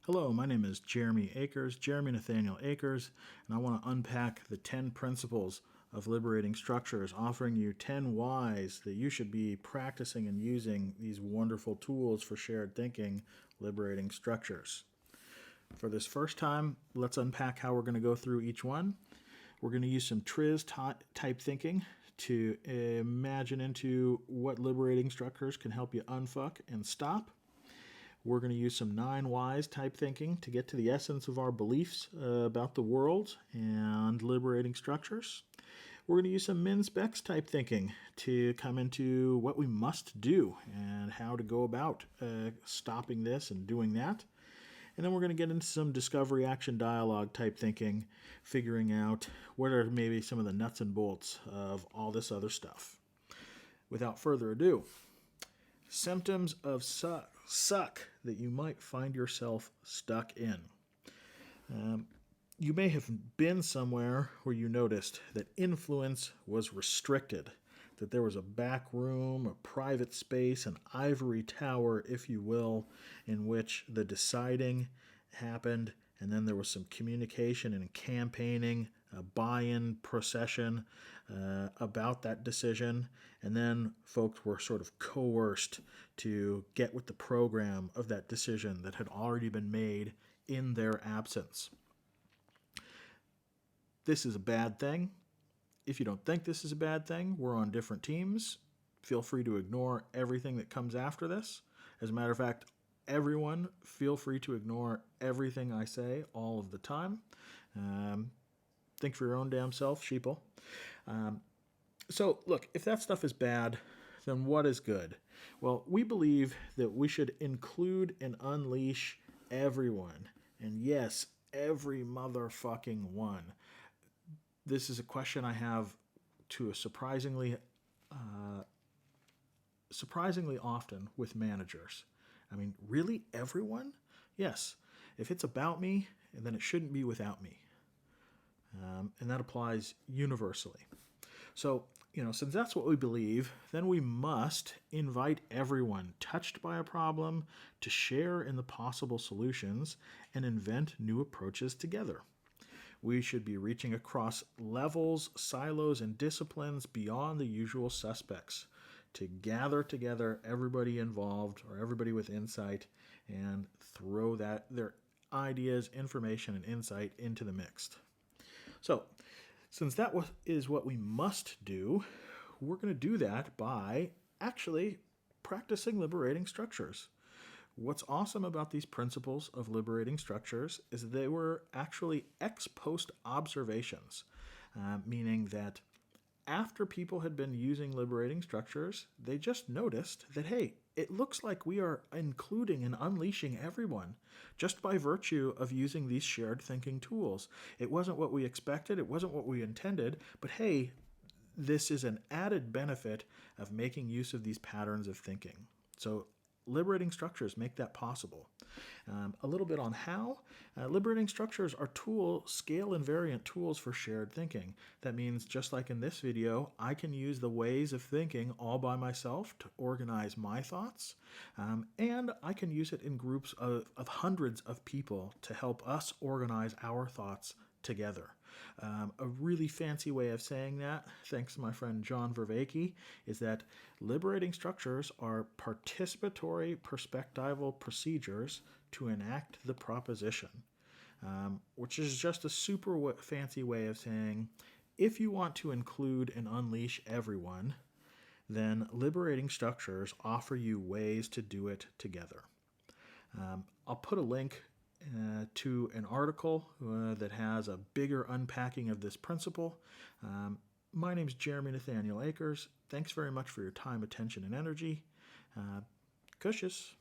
Hello, my name is Jeremy Nathaniel Akers, and I want to unpack the 10 principles of liberating structures, offering you 10 whys that you should be practicing and using these wonderful tools for shared thinking, liberating structures. For this first time, let's unpack how we're going to go through each one. We're going to use some TRIZ type thinking to imagine into what liberating structures can help you unfuck and stop. We're going to use some 9 whys type thinking to get to the essence of our beliefs about the world and liberating structures. We're going to use some min specs type thinking to come into what we must do and how to go about stopping this and doing that. And then we're going to get into some discovery action dialogue type thinking, figuring out what are maybe some of the nuts and bolts of all this other stuff. Without further ado, symptoms of suck that you might find yourself stuck in. You may have been somewhere where you noticed that influence was restricted, that there was a back room, a private space, an ivory tower, if you will, in which the deciding happened, and then there was some communication and campaigning, a buy-in procession about that decision, and then folks were sort of coerced to get with the program of that decision that had already been made in their absence. This is a bad thing. If you don't think this is a bad thing, we're on different teams. Feel free to ignore everything that comes after this. As a matter of fact, everyone, feel free to ignore everything I say all of the time. Think for your own damn self, sheeple. So, look, if that stuff is bad, then what is good? Well, we believe that we should include and unleash everyone. And yes, every motherfucking one. This is a question I have to a surprisingly often with managers. I mean, really, everyone? Yes. If it's about me, then it shouldn't be without me. And that applies universally. So, since that's what we believe, then we must invite everyone touched by a problem to share in the possible solutions and invent new approaches together. We should be reaching across levels, silos, and disciplines beyond the usual suspects to gather together everybody involved or everybody with insight and throw their ideas, information, and insight into the mix. So, since that is what we must do, we're going to do that by actually practicing liberating structures. What's awesome about these principles of liberating structures is that they were actually ex post observations, meaning that after people had been using liberating structures, they just noticed that, hey, it looks like we are including and unleashing everyone just by virtue of using these shared thinking tools. It wasn't what we expected, it wasn't what we intended, but hey, this is an added benefit of making use of these patterns of thinking. So liberating structures make that possible. A little bit on how. Liberating structures are scale invariant tools for shared thinking. That means, just like in this video, I can use the ways of thinking all by myself to organize my thoughts, and I can use it in groups of hundreds of people to help us organize our thoughts together. A really fancy way of saying that, thanks to my friend John Vervaeke, is that liberating structures are participatory perspectival procedures to enact the proposition, which is just a super fancy way of saying if you want to include and unleash everyone, then liberating structures offer you ways to do it together. I'll put a link to an article that has a bigger unpacking of this principle. My name is Jeremy Nathaniel Akers. Thanks very much for your time, attention, and energy. Cushes.